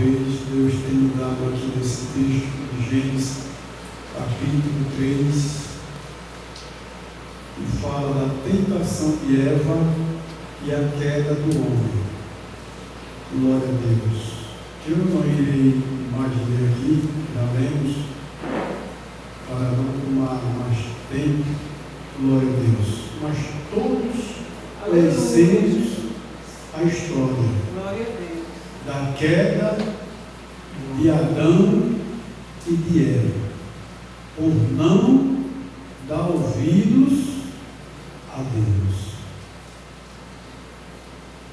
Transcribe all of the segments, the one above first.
vez Deus tem me dado aqui nesse texto de Gênesis, capítulo 3, que fala da tentação de Eva e a queda do homem. Glória a Deus. Eu não irei mais ler aqui, já lemos, para não tomar mais tempo. Glória a Deus. Mas todos conhecemos a história da queda de Adão e de Eva, por não dar ouvidos a Deus.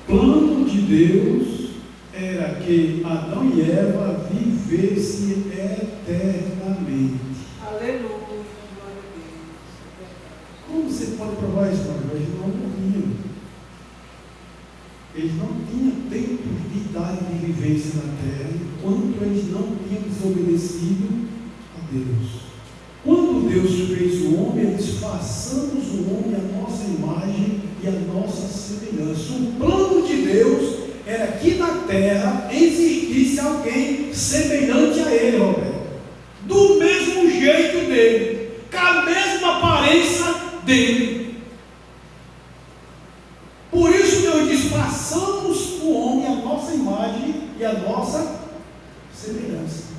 O plano de Deus era que Adão e Eva vivessem eternamente. Aleluia. Como você pode provar isso, irmão? Eles não morriam. Eles não tinham tempo de idade de vivência na terra, enquanto eles não tinham desobedecido a Deus. Quando Deus fez o homem, ele disse: façamos o homem à nossa imagem e à nossa semelhança. O plano de Deus era que na terra existisse alguém semelhante a ele, Roberto, do mesmo jeito dele, com a mesma aparência dele. Por isso Deus diz: façamos o homem à nossa imagem e à nossa semelhança.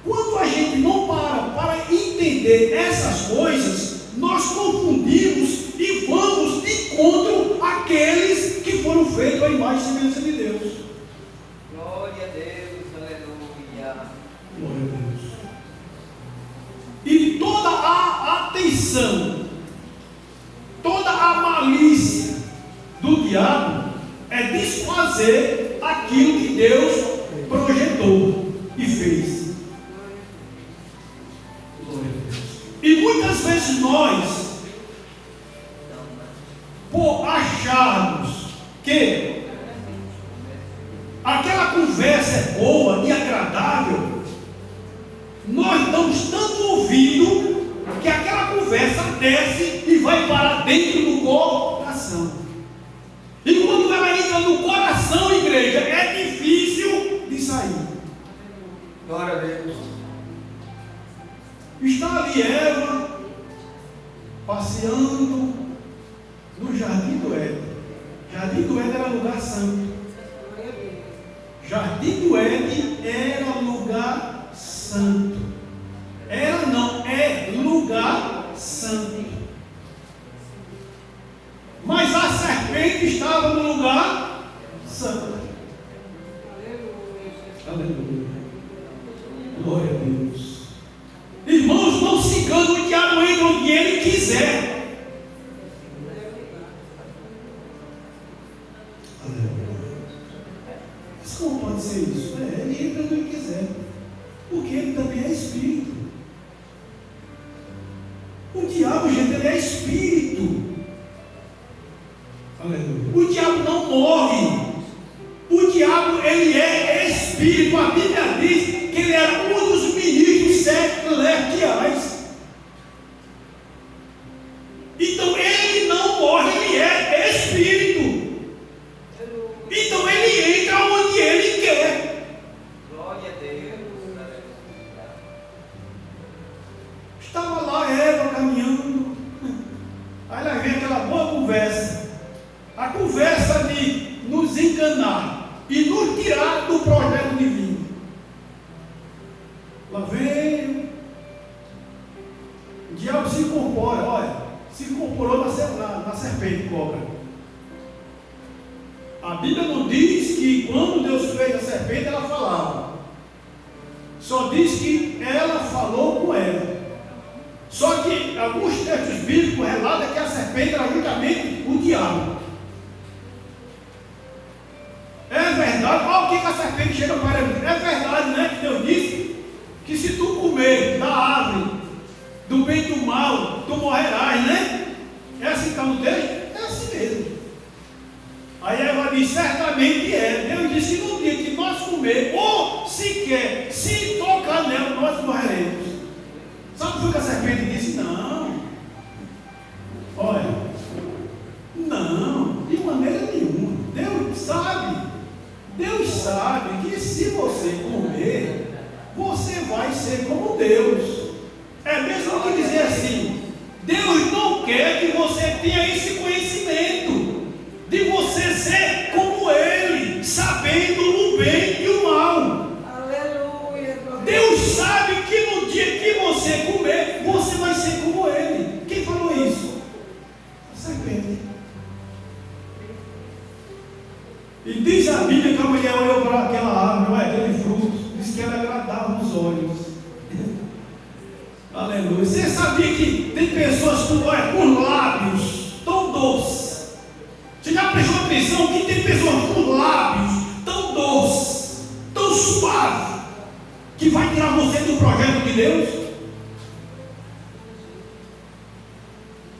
Quando a gente não para entender essas coisas, nós confundimos e vamos de encontro àqueles que foram feitos à imagem e semelhança de Deus. Glória a Deus, aleluia. Glória a Deus. E toda a atenção, toda a malícia do diabo é desfazer aquilo que Deus projetou e fez. E muitas vezes nós, por acharmos que aquela conversa é boa e agradável, nós damos tanto ouvido que aquela conversa desce e vai para dentro do coração. E quando ela entra no coração, igreja, é difícil de sair. Glória a Deus. Está ali Eva passeando no Jardim do Éden. Jardim do Éden era lugar santo. Jardim do Éden era lugar santo. Era não, é lugar santo. Mas a serpente estava no lugar santo. Aleluia. Glória a Deus. Irmãos, não se engane, o diabo entra onde ele quiser. Aleluia. Mas como pode ser isso? Ele entra onde ele quiser, porque ele também é espírito. O diabo, gente, ele é espírito. Aleluia. O diabo não morre. O diabo, ele é espírito. A Bíblia diz que ele era um dos ministros celestiais. Então ele não morre, ele é espírito. Então ele entra onde ele quer. Glória a Deus. Estava lá Eva caminhando. Aí ela vem aquela boa conversa. A conversa de nos enganar e nos tirar do projeto divino. Lá veio, o diabo se incorpora, olha, se incorporou na serpente cobra. A Bíblia não diz que quando Deus fez a serpente ela falava, só diz que ela falou com ela. Só que alguns textos bíblicos relatam que a serpente era justamente o diabo. É verdade, olha o que a serpente chega para ele. É verdade, né? Que Deus disse que se tu comer da árvore do bem e do mal, tu morrerás, né? É assim que está no texto? É assim mesmo. Aí Eva diz: certamente é. Deus disse que no dia que nós comer, ou sequer se tocar nela, nós morreremos. Sabe o que a serpente disse? Não. Olha, não, de maneira nenhuma. Deus sabe que se você comer ser como Deus. É mesmo que dizer assim, Deus não quer que você tenha esse conhecimento de você ser como Ele, sabendo o bem e o mal. Aleluia. Deus sabe que no dia que você comer, você vai ser como Ele. Quem falou isso? A serpente. E diz a Bíblia que a mulher olhou para aquela árvore, aquele fruto, disse que ela agradava os olhos. Aleluia. Você sabia que tem pessoas com lábios tão doces? Você já prestou atenção que tem pessoas com lábios tão doces, tão suaves, que vai tirar você do projeto de Deus?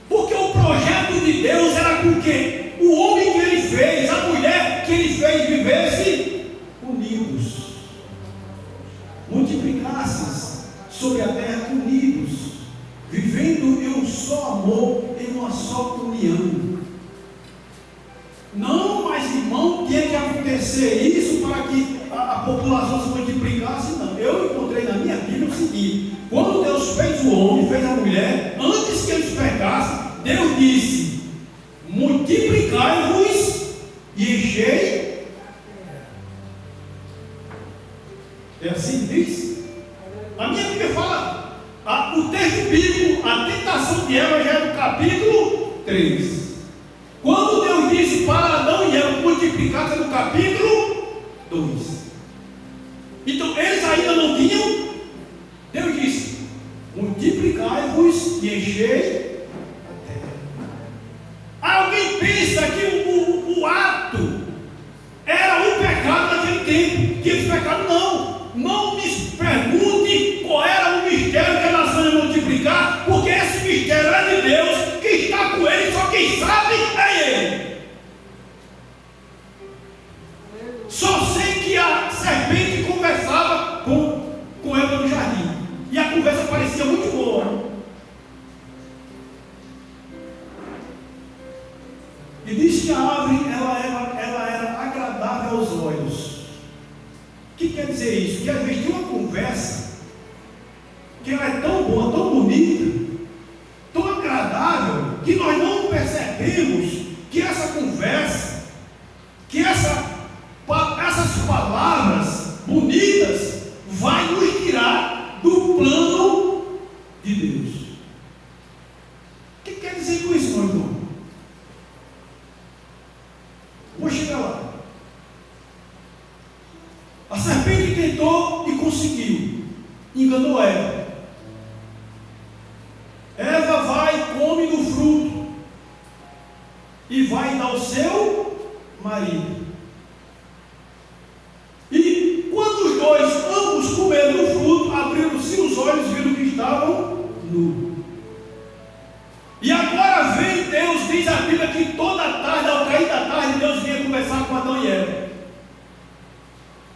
Porque o projeto de Deus era com que o homem que Ele fez, a mulher que Ele fez vivesse unidos, multiplicasse sobre a terra unidos, vivendo em um só amor, em uma só união. Não, mas irmão, tinha que acontecer isso para que a população se multiplicasse. Não, eu encontrei na minha Bíblia o seguinte: quando Deus fez o homem, fez a mulher, antes que eles pecassem, Deus disse: multiplicai-vos e enchei. É assim que diz? A minha Bíblia fala, o texto bíblico, a tentação de Eva já é no capítulo 3. Quando Deus disse para Adão e Eva multiplicar, é no capítulo 2. Então eles ainda não tinham. Deus disse: multiplicai-vos e enchei a terra. Alguém pensa que o ato era um pecado naquele tempo, que esse pecado não. Não me pergunte qual era o mistério que a nação ia multiplicar, porque esse mistério é de Deus, que está com ele, só quem sabe é Ele. Só sei que a serpente conversava com Eva no jardim, e a conversa parecia muito boa. E diz que a árvore ela era agradável aos olhos. O que quer dizer isso? Que às vezes tem uma conversa que ela é tão boa, tão bonita, tão agradável, que nós não percebemos que essa conversa, que essas palavras bonitas vai nos tirar do plano de Deus. O que quer dizer com isso, meu irmão? Vou chegar lá. A serpente tentou e conseguiu, enganou Eva. Eva vai e come do fruto e vai dar ao seu marido. E quando os dois, ambos comeram do fruto, abriram-se os olhos e viram que estavam nus. E agora vem Deus, diz a Bíblia que toda tarde, ao cair da tarde, Deus vinha conversar com Adão e Eva.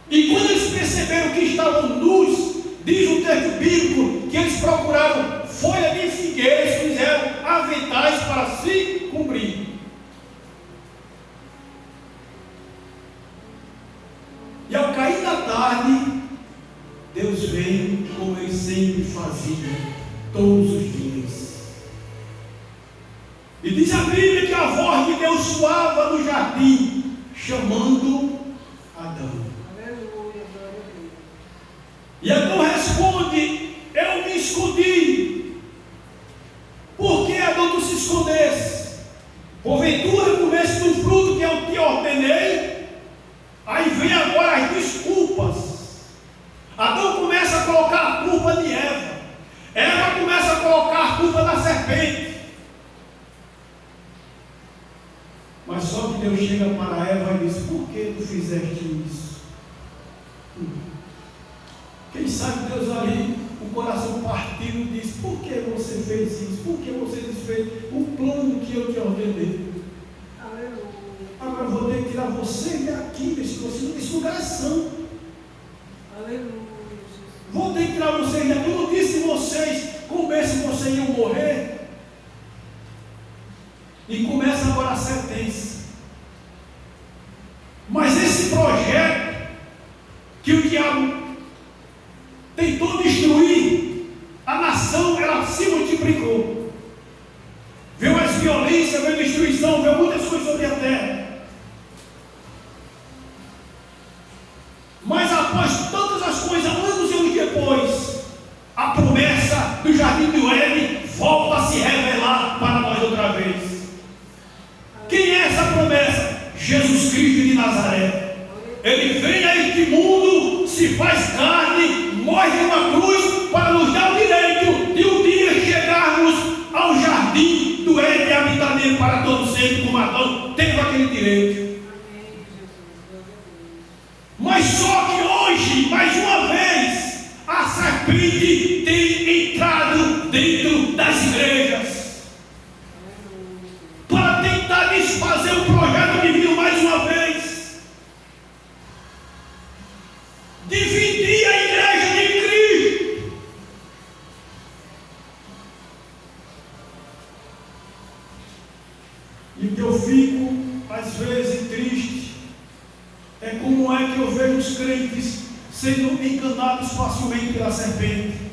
E quando eles perceberam que estavam nus, diz o texto bíblico que eles procuraram folha de figueira e fizeram aventais para se cobrir. E ao cair da tarde, Deus veio como Ele sempre fazia, todos os dias. E diz a Bíblia que a voz de Deus soava no jardim, chamando Adão. E Adão responde: eu me escondi. Por que, Adão, tu se escondesse? Porventura comesse do fruto que eu te ordenei? Aí vem agora as desculpas. Adão começa a colocar a culpa de Eva. Eva começa a colocar a culpa da serpente. Mas só que Deus chega para Eva e diz: por que tu fizeste isso? Quem sabe Deus ali, o coração partido, diz: por que você fez isso? Por que você desfez o plano que eu te ordenei? Aleluia. Agora eu vou ter que tirar você daqui, desse lugar é santo. Aleluia. Vou ter que tirar vocês daqui. Eu não disse vocês comessem, vocês iam morrer. E começa agora a sentença. Mas esse projeto que o diabo tentou destruir, a nação ela se multiplicou. Veio as violências, veio destruição, veio muitas coisas sobre a terra. Mas após tantas as coisas, anos e anos depois, a promessa do jardim do Éden volta a se revelar para nós outra vez. Quem é essa promessa? Jesus Cristo de Nazaré. Ele vem a este mundo, se faz carne, morre em uma cruz para nos dar o direito de um dia chegarmos ao jardim do Éden e habitar nele para todo sempre, como Adão teve aquele direito. Mas só que hoje, mais uma vez, a serpente tem entrado dentro das igrejas para tentar desfazer o projeto divino mais uma vez, dividir a igreja de Cristo. E o que eu fico às vezes triste é como é que eu vejo os crentes sendo enganados facilmente pela serpente.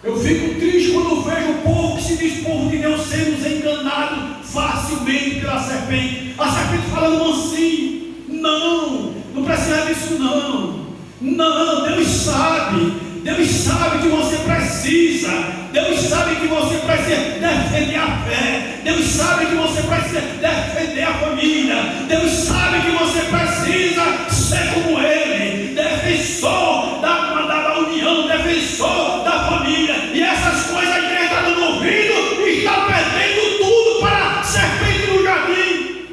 Eu fico triste quando vejo o povo que se diz povo de Deus sendo enganado facilmente pela serpente. A serpente falando mansinho. Não precisa disso não. Não, Deus sabe que você precisa. Deus sabe que você precisa defender a fé. Deus sabe que você precisa defender a família. Deus sabe que você precisa ser como Ele, defensor da união, defensor da família. E essas coisas a igreja está dando ouvido e está perdendo tudo para a serpente no jardim.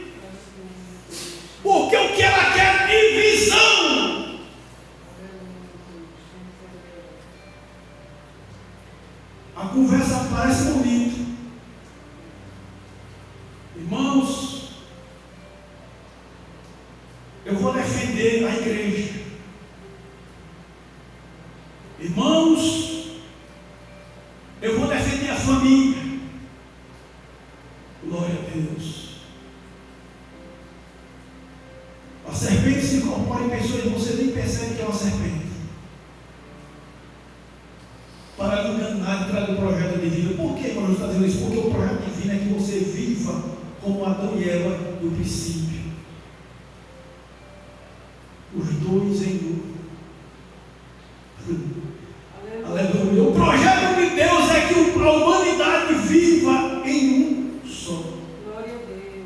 Porque o que ela quer é divisão. A conversa parece bonita. Irmãos, eu vou defender a igreja. Irmãos, eu vou defender a família. Glória a Deus. A serpente se incorpora em pessoas e você nem percebe que é uma serpente. Para lhe enganar e trazer o projeto divino. Por que quando eu estou dizendo isso? Porque o projeto divino é que você viva como Adão e Eva no princípio. Os dois em um. Aleluia. O projeto de Deus é que a humanidade viva em um só. Glória a Deus.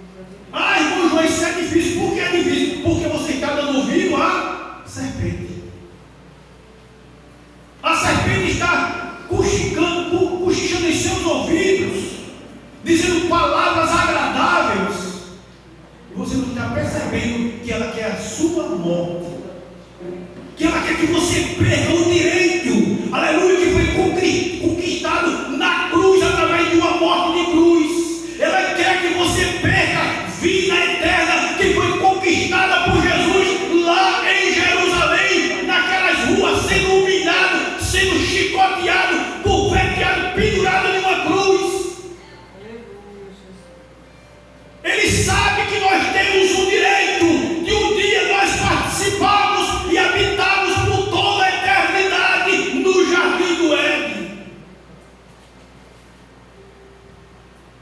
Ah, irmão João, isso é difícil. Por que é difícil? Porque você está dando ouvido à serpente. A serpente está cochichando em seus ouvidos, dizendo palavras agradáveis, e você não está percebendo que ela quer a sua morte, que ela quer que você perca o direito, aleluia, que foi conquistado na cruz através de uma morte de cruz. Ela quer que você perca vida eterna que foi conquistada por Jesus lá em Jerusalém, naquelas ruas, sendo humilhado, sendo chicoteado, porveteado, pendurado em uma cruz. Ele sabe que nós temos o direito de um dia nós participarmos e habitarmos por toda a eternidade no jardim do Éden.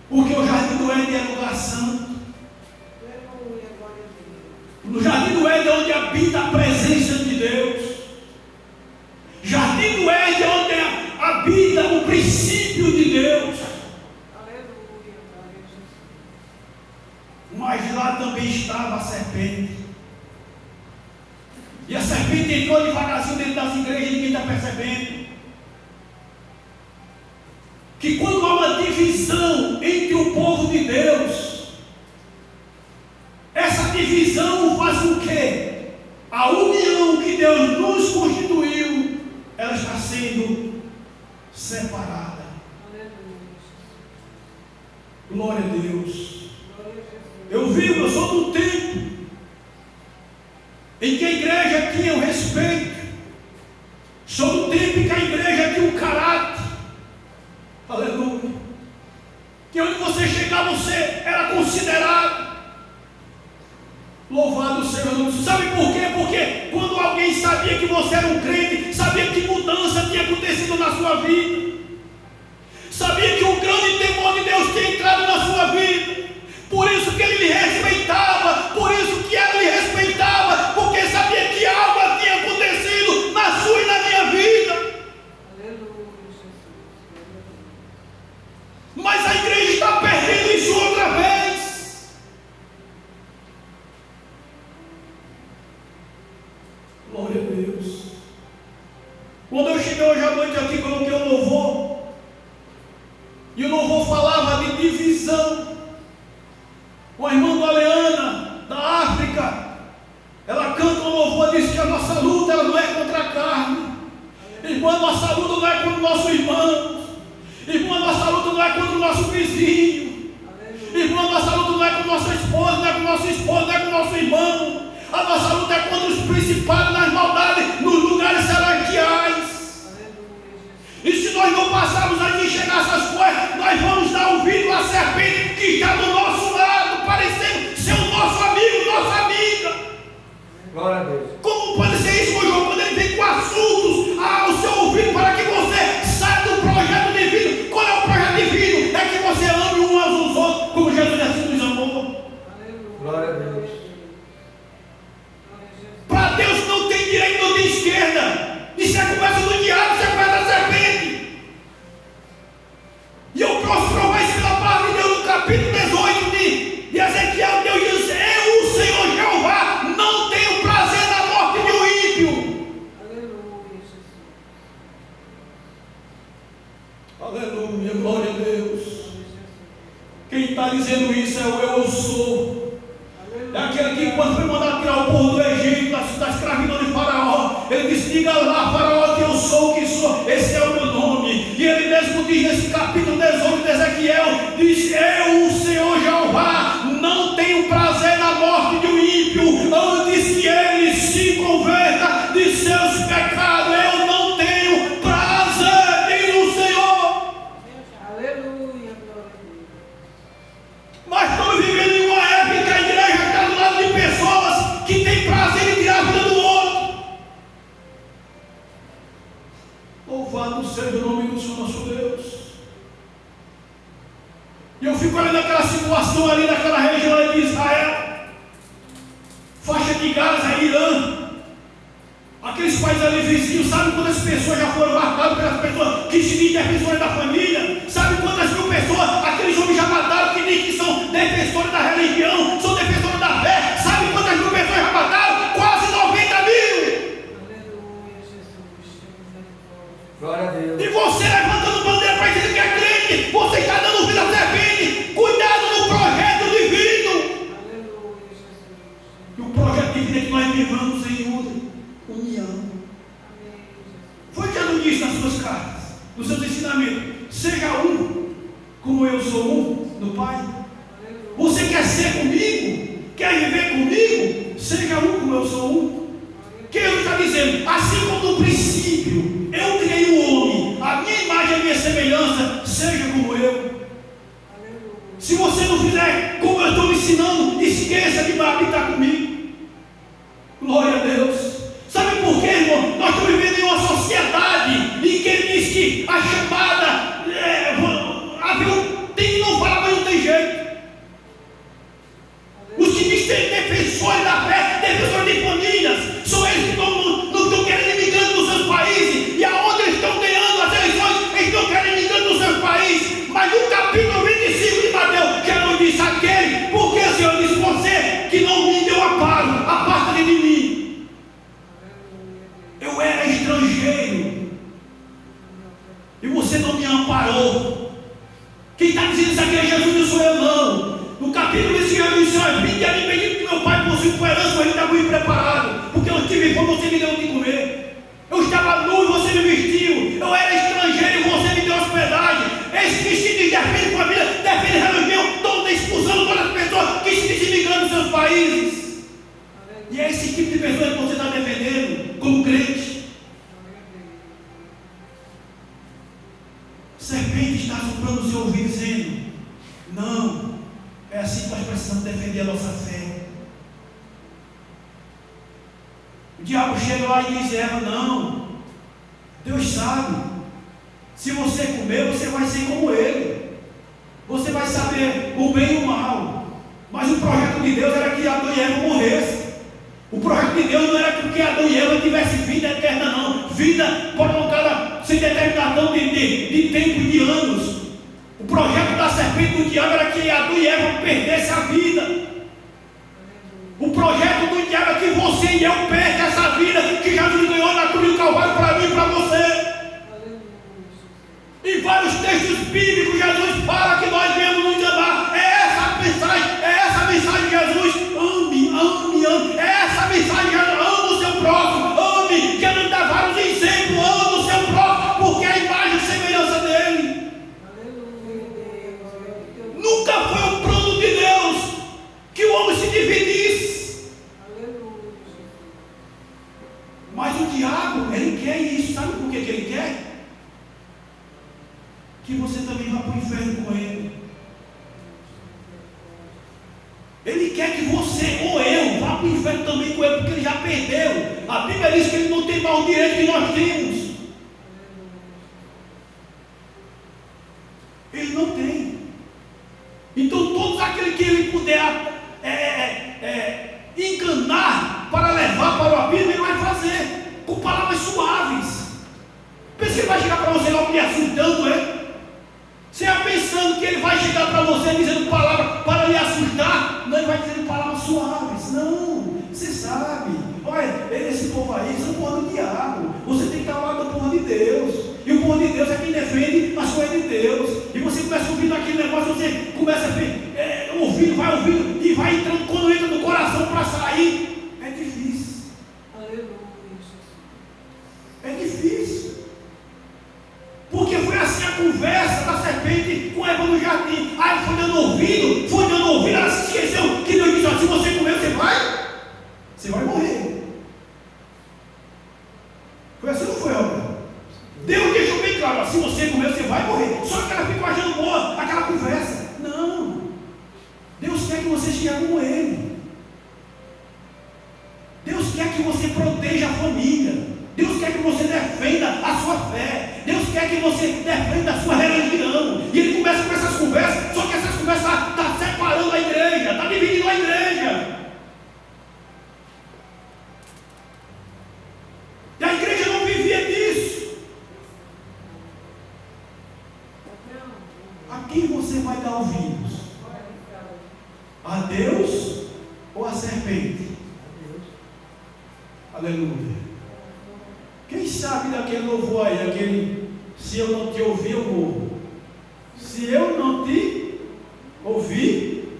Porque o jardim do Éden é lugar santo. No jardim do Éden é onde habita a presença de Deus. Jardim do Éden é onde habita o princípio de Deus. Mas lá também estava a serpente. E a serpente entrou devagarzinho dentro das igrejas e ninguém está percebendo. Que quando há uma divisão entre o povo de Deus, essa divisão faz com que a união que Deus nos constituiu, ela está sendo separada. Glória a Deus. Eu sou do tempo em que a igreja tinha o respeito. Sou do tempo em que a igreja tinha o caráter. Aleluia. Que onde você chegava, você era considerado. Louvado seja o nome. Sabe por quê? Porque quando alguém sabia que você era um crente, sua vida? Sabia que o grande temor de Deus tinha entrado na sua vida? Por isso que ele lhe respeitava, por isso que ela lhe respeitava, porque sabia que algo tinha acontecido na sua e na minha vida. Mas a igreja está perdendo isso outra vez. Glória a Deus. Quando eu cheguei hoje à noite aqui, coloquei o louvor, e o louvor falava de divisão. Uma irmã da Leana, da África, ela canta um louvor, diz que a nossa luta ela não é contra a carne. Irmã, nossa luta não é contra o nosso irmão. Irmã, nossa luta não é contra o nosso vizinho. Irmã, nossa luta não é com nossa esposa, não é com nosso esposo, não é com nosso irmão. A nossa luta é contra os principados nas maldades, nos lugares celestiais. E se nós não passarmos a enxergar essas coisas, nós vamos dar ouvido à serpente que está do nosso lado, parecendo ser o nosso amigo, nossa amiga. Glória a Deus. Como pode ser isso, meu irmão, quando ele vem com assuntos ao seu ouvido para que você saia do projeto divino? Qual é o projeto divino? É que você ame uns aos outros, como Jesus assim nos amou. Glória a Deus. Para Deus não tem direita, não tem esquerda. Isso é conversa do diabo, isso é conversa da serpente. E eu posso provar isso pela palavra de Deus no capítulo 18 de Ezequiel. Deus diz: eu, o Senhor Jeová, não tenho prazer na morte de um ímpio. Aleluia, glória a Deus. Quem está dizendo isso é o eu sou. É aquele que quando foi mandado tirar o povo do Egito, da escravidão de Faraó, ele disse: diga lá, Faraó, que eu sou o que sou, esse é o meu nome. E ele mesmo diz nesse capítulo 18 de Ezequiel, diz: eu, o Senhor Jeová, não tenho prazer na morte de um ímpio, antes que ele se converta de seus pecados. Eu não tenho prazer, diz o Senhor. Aleluia. Mas estamos vivendo em uma época que a igreja está do lado de pessoas que têm prazer em tirar a vida do outro. Louvado seja o nome do Senhor nosso Deus. E eu fico olhando aquela situação ali naquela região de Israel, faixa de Gaza, Irã, aqueles países ali vizinhos. Sabe quantas pessoas já foram matadas pelas pessoas que se dizem defensores da família? Sabe quantas mil pessoas aqueles homens já mataram que dizem que são defensores da religião, são defensores da fé? Sabe quantas mil pessoas já mataram? Quase 90 mil. Glória a Deus. E você levantando bandeira para dizer que é crente, você está dando vida à serpente. Cuidado no projeto divino. E o projeto divino é que nós vivamos em união. Foi o que Jesus disse nas suas cartas, nos seus ensinamentos: seja um, como eu sou um no Pai. Você quer ser comigo? Quer viver comigo? Seja um, como eu sou um. Que ele está dizendo: assim como no princípio eu criei o homem, a minha imagem e a minha semelhança, seja como eu. Se você não fizer como eu estou me ensinando, esqueça de habitar comigo. Glória a Deus. Sabe por quê, irmão? Nós estamos vivendo em uma sociedade em que ele diz que a chamada tem que não falar, mas não tem jeito. Os que dizem defensores da fé, defensores de famílias, são eles que não estão querendo imigrante nos seus países. E aonde eles estão ganhando as eleições, eles estão querendo imigrante nos seus países. Mas no capítulo 25 de Mateus, Jesus disse: aquele, porque o Senhor disse: você que não me deu amparo, aparta-te de mim. Eu era estrangeiro e você não me amparou. Quem está dizendo isso aqui é Jesus, não sou eu não. No capítulo 25 ele disse: olha, vinde a mim, bendito que meu pai possui com herança, mas ele está muito preparado, porque eu tive fome, você me deu o que comer. Eu estava nu e você me vestiu. Eu era estrangeiro e você me deu hospedagem. Esse que se diz defende família, defende religião, estão expulsando todas as pessoas que se dizem imigrando nos seus países. E é esse tipo de pessoa que você está defendendo como crente. Serpente está soprando o seu ouvido dizendo: não, é assim que nós precisamos defender a nossa fé. O diabo chega lá e diz: Eva, não, Deus sabe, Se você comer, você vai ser como ele. Você vai saber o bem e o mal. Mas o projeto de Deus era que Adão e Eva morressem. O projeto de Deus não era que Adão e Eva tivessem vida eterna, não. Vida prolongada sem determinação de tempo e de anos. O projeto da serpente do diabo era que Adão e Eva perdessem a vida. O projeto do diabo é que você e eu percam essa vida que Jesus ganhou na cruz do Calvário para mim e para você. Em vários textos bíblicos, Jesus fala que nós devemos nos amar. É essa mensagem de Jesus. Ame, ame, ame. É essa mensagem de Jesus. Ame o seu próximo. Ame. Jesus dá vários exemplos. Ame o seu próximo, porque é a imagem e semelhança dele. Nunca foi o plano de Deus que o homem se dividisse. Mas o diabo, ele quer isso. Sabe por que ele quer? Que você também vá para o inferno com ele. Ele quer que você ou eu vá para o inferno também com ele, porque ele já perdeu. A Bíblia diz que ele não tem mais o direito que nós temos. Ele não tem. Então todos aqueles que ele puder enganar para levar para o abismo, ele vai fazer com palavras suaves. Pensa que ele vai chegar para você logo lhe assustando, Você vai pensando que ele vai chegar para você dizendo palavras para lhe assustar? Não, ele vai dizendo palavras suaves. Não, você sabe. Olha, esse povo aí são o povo do diabo. Você tem que estar ao lado do povo de Deus. E o povo de Deus é quem defende as coisas de Deus. E você começa ouvindo aquele negócio, você começa ouvindo, vai ouvindo, e vai entrando, quando entra no coração para sair, é difícil. É difícil. Porque foi assim a conversa da serpente com Eva no jardim. Aí foi dando ouvido, ela se esqueceu que Deus disse: se você comer, você vai morrer. Foi assim ou não foi, Robert? Deus deixou bem claro: se você comer, você vai morrer. Só que ela ficou achando boa aquela conversa. Não. Deus quer que você chegue como ele. Deus quer que você proteja a família. Deus quer que você defenda a sua fé. Deus quer que você defenda a sua religião. E ele começa com essas conversas. Só que essas conversas estão separando a igreja, está dividindo a igreja. E a igreja não vivia disso. A quem você vai dar ouvidos? A Deus ou a serpente? Aleluia. Quem sabe daquele louvor aí, aquele: se eu não te ouvir, eu morro. Se eu não te ouvir,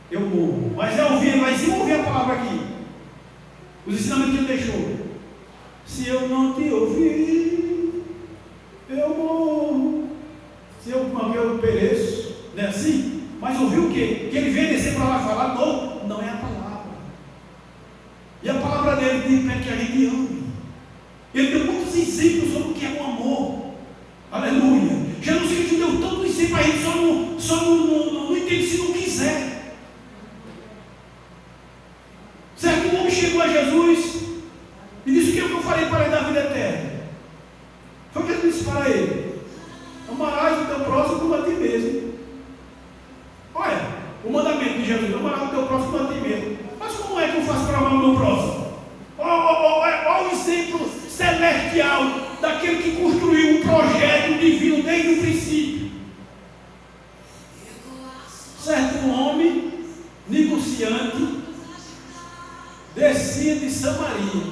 eu morro. Mas é ouvir, mas se ouvir a palavra aqui, os ensinamentos que ele deixou: se eu não te ouvir, eu morro. Se eu pereço, não é assim? Mas ouvir o quê? Que ele vem descer para lá falar? Não é a palavra. E a palavra dele diz que a gente ame. Ele deu muitos exemplos sobre o que é o amor. Aleluia. Jesus Cristo deu tanto exemplo para a gente, só não entende se não quiser. Certo? Um homem chegou a Jesus e disse: o que eu farei para lhe dar vida eterna? Foi o que ele disse para ele: amarás o teu próximo como a ti mesmo. Olha, o mandamento de Jesus: amarás o teu próximo como a ti mesmo. Mas como é que eu faço para amar o meu próximo? Olha o exemplo celestial daquele que construiu um projeto divino desde o princípio. Certo homem negociante descia de Samaria.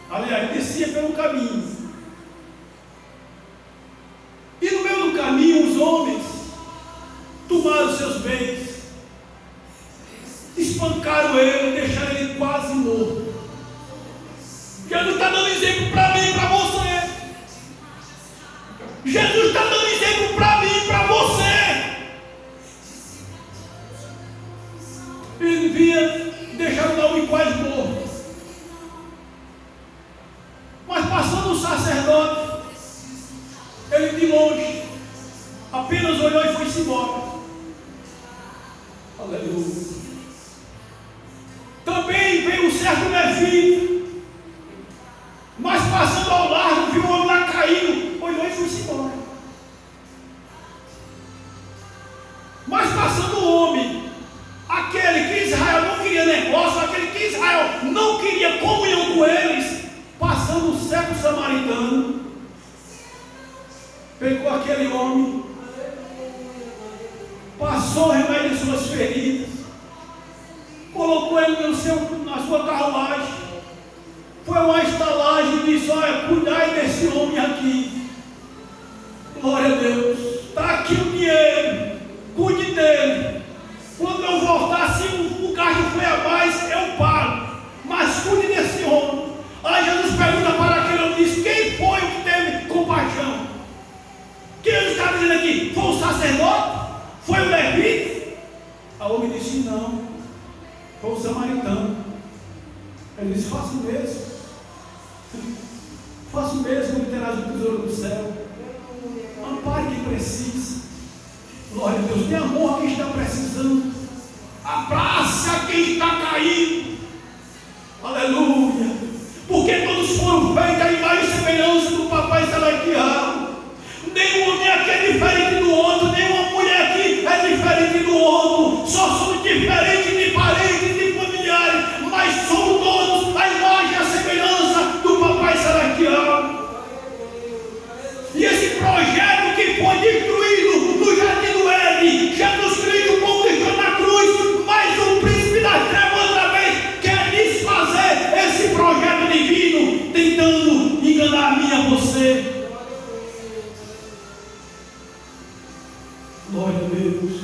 Aliás, descia pelo caminho. E no meio do caminho, os homens tomaram seus bens, espancaram ele, deixaram ele quase morto. Jesus está dando exemplo para mim e para você. Jesus está dando exemplo para mim e para você. Ele via, deixaram o homem quase morto. Mas passando o sacerdote, ele de longe apenas olhou e foi-se embora. Aleluia. Também veio um certo levita, mas passando ao lado, queria comunhão com eles, passando o século samaritano, pegou aquele homem, passou o remédio em suas feridas, colocou ele na sua carruagem, foi uma estalagem e disse: olha, cuidai desse homem aqui. Glória a Deus. Está aqui o dinheiro, cuide dele. Quando eu voltar, se o gasto foi a mais, eu pago. Mas cuide desse homem. Aí Jesus pergunta para aquele homem, diz: quem foi o que teve compaixão? Quem ele está dizendo aqui? Foi o sacerdote? Foi o levita? A homem disse: não, foi o samaritano. Ele disse: faço o mesmo. Faço o mesmo, ele terá o tesouro do céu. Ampare quem precisa. Glória a Deus. Tem amor a quem está precisando. Abrace a quem está caído. Aleluia. Porque todos foram feitos à imagem e semelhança do Papai Celestial. Nenhum homem aqui é diferente do outro. Nenhuma mulher aqui é diferente do outro. Só somos diferentes de parentes, de familiares. Mas somos todos a imagem e a semelhança do Papai Celestial. E esse projeto que foi destruído no Jardim do Éden, Jesus Cristo conquistou na cruz, mas o príncipe das trevas outra vez quer desfazer esse projeto divino, tentando enganar a mim e a você. Glória a Deus.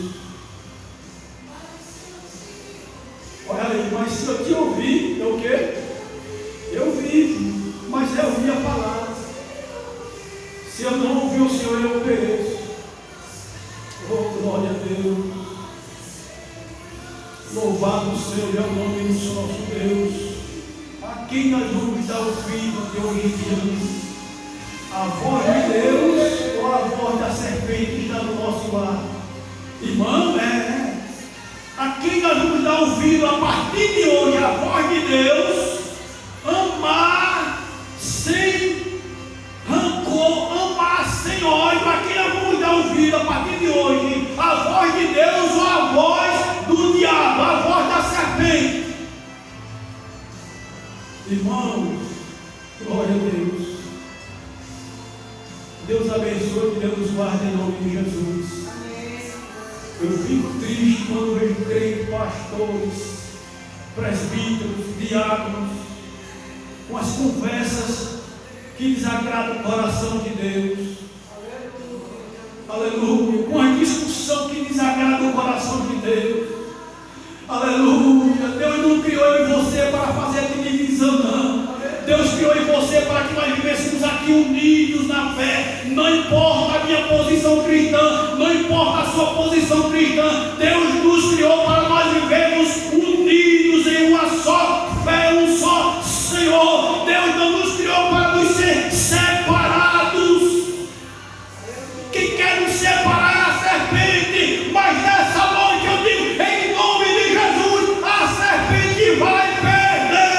Olha aí, mas se eu te ouvir, eu o quê? Eu vivo, mas eu ouvi a palavra. Se eu não ouvir o Senhor, eu obedeço. Oh, glória a Deus. Louvado seja o nome do nosso Deus. A quem nós vamos dar ouvido de hoje em diante? A voz de Deus ou a voz da serpente que está no nosso lar? Irmão, a quem nós vamos dar ouvido a partir de hoje? A voz de Deus. Amar sem rancor, amar sem ódio. A quem nós vamos dar ouvido a partir de hoje? A voz de Deus ou a voz do diabo? A voz da serpente? Irmãos, glória a Deus. Deus abençoe e Deus nos guarde em nome de Jesus. Eu fico triste quando vejo crentes, pastores, presbíteros, diáconos, com as conversas que desagradam o coração de Deus. Aleluia. Com a discussão que desagrada o coração de Deus. Aleluia. Deus não criou eu e você para fazer divisão, não. Deus criou em você para que nós vivêssemos aqui unidos na fé. Não importa a minha posição cristã, não importa a sua posição cristã. Deus nos criou para nós vivermos unidos em uma só fé, um só Senhor. Deus não nos criou para nos ser separados. Quem quer nos separar é a serpente. Mas nessa noite eu digo, em nome de Jesus, a serpente vai perder.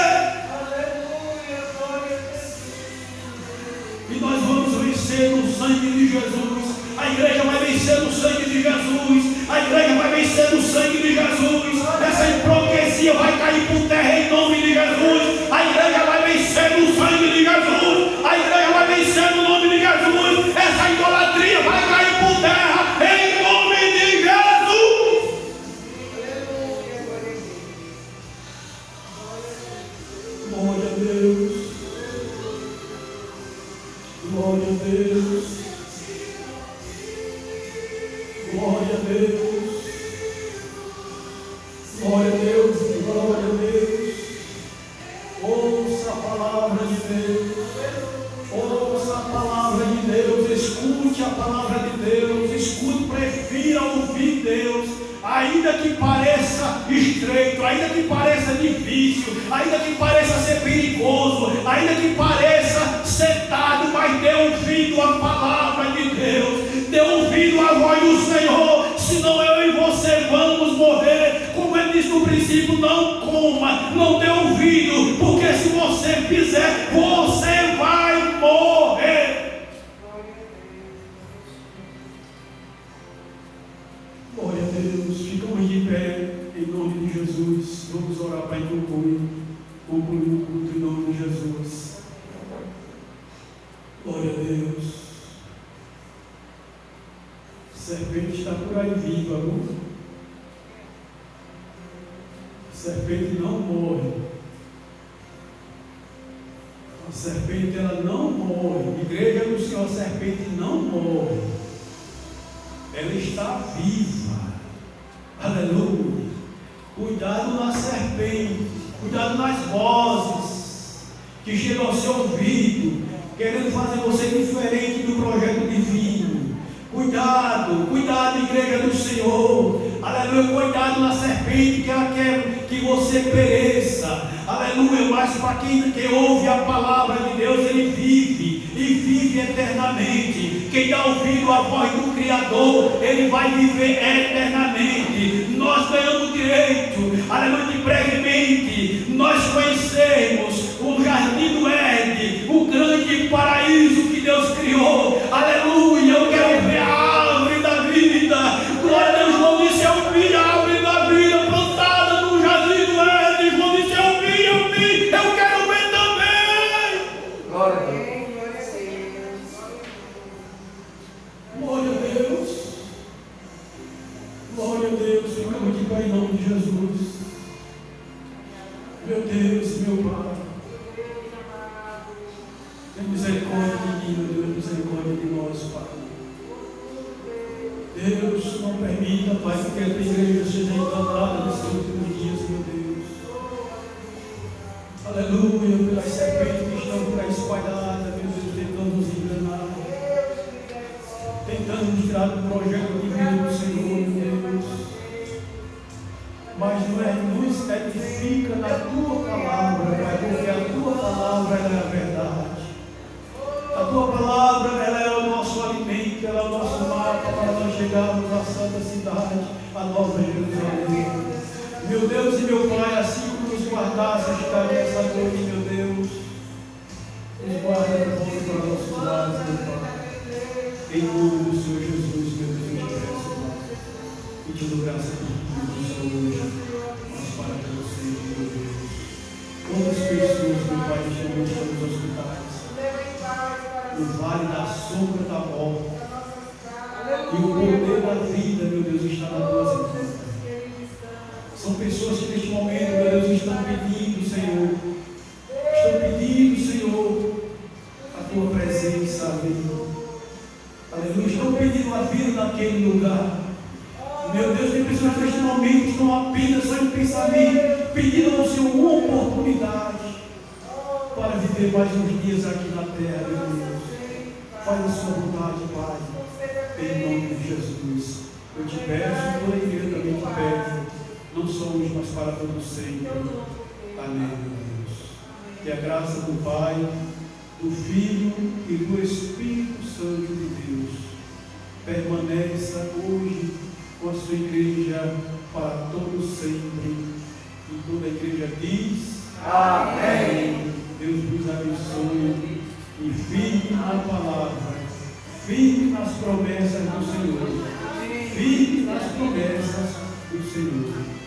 E nós vamos vencer no sangue de Jesus. A igreja vai vencer no sangue de Jesus. A igreja vai vencer no sangue de Jesus. Essa hipocrisia vai cair por terra em nome de Jesus. A igreja vai vencer no sangue de Jesus. A igreja vai vencer no nome de Jesus. Essa idolatria vai cair por terra em nome de Jesus. Glória a Deus. Glória a Deus. Glória a Deus. Glória a Deus. Glória a Deus. Ouça a palavra de Deus. Ouça a palavra de Deus. Escute a palavra de Deus. Escute, prefira ouvir Deus. Ainda que pareça estreito, ainda que pareça difícil, ainda que pareça ser perigoso, ainda que pareça setado, mas dê ouvido à palavra de Deus, dê ouvido à voz do Senhor, senão eu e você vamos morrer. Como ele disse no princípio, não coma, não dê ouvido, porque se você fizer, você vai morrer. Glória a Deus, ficamos de pé em nome de Jesus. Vamos orar para concluir. Concluiu o culto em nome de Jesus. Glória a Deus. A serpente está por aí viva, viu? A serpente não morre. A serpente, ela não morre. Igreja do Senhor, a serpente não morre. Ela está viva. Aleluia. Cuidado na serpente. Cuidado nas vozes que chegam ao seu ouvido, querendo fazer você diferente do projeto divino. Cuidado, cuidado, igreja do Senhor. Aleluia, cuidado na serpente que ela quer que você pereça. Aleluia, mas para quem ouve a palavra de Deus, ele vive e vive eternamente. Quem dá ouvido à voz do Criador, ele vai viver eternamente. Nós ganhamos direito, aleluia, de brevemente nós conhecemos o jardim do Éden, o grande paraíso que Deus criou. Aleluia, eu quero ver a árvore da vida. Glória a Deus, João disse: eu vi a árvore da vida plantada no jardim do Éden. João disse: eu vi, eu quero ver também. Glória a Deus. Glória a Deus. Glória a Deus. Ficamos de pé em nome de Jesus. Meu Deus, meu Pai, tem misericórdia de mim, meu Deus, misericórdia de nós, Pai. Deus, não permita, Pai, que a tua igreja seja encantada nesses últimos dias, meu Deus. Aleluia, pelas serpentes que estão por aí espalhadas, meu Deus, tentando nos enganar, tentando nos tirar do projeto divino do Senhor, meu Deus. Mas nos edifica na tua palavra, Pai, porque a tua palavra ela é a verdade. A tua palavra ela é o nosso alimento, ela é o nosso mapa para nós chegarmos à santa cidade, a Nova Jerusalém. Meu Deus e meu Pai, assim como nos guardaste esta noite, meu Deus, nos guarda de volta para nossos lares, meu Pai. Em nome do Senhor Jesus, meu Deus, eu te peço, Pai. E te dou graça por tudo isso hoje, mas para pelo sempre, meu Deus. Quantas pessoas, meu Pai, estão nos hospitais, no vale da sombra da morte, e o poder da vida, meu Deus, está nas tuas mãos. São pessoas que neste momento, meu Deus, estão pedindo, Senhor, a tua presença, aleluia. Aleluia, estão pedindo a vida naquele lugar. Meu Deus, tem pessoas que neste momento estão apenas só em pensamento, pedindo ao Senhor uma oportunidade para viver mais uns dias aqui na terra, meu Deus. Faz a sua vontade, Pai, em nome de Jesus. Eu te peço, toda a igreja também te pede, não só hoje, mas para todo sempre. Amém, meu Deus. Que a graça do Pai, do Filho e do Espírito Santo de Deus permaneça hoje com a sua igreja para todo sempre. E toda a igreja diz: amém. Deus vos abençoe e firme na palavra, firme nas promessas do Senhor, firme nas promessas do Senhor.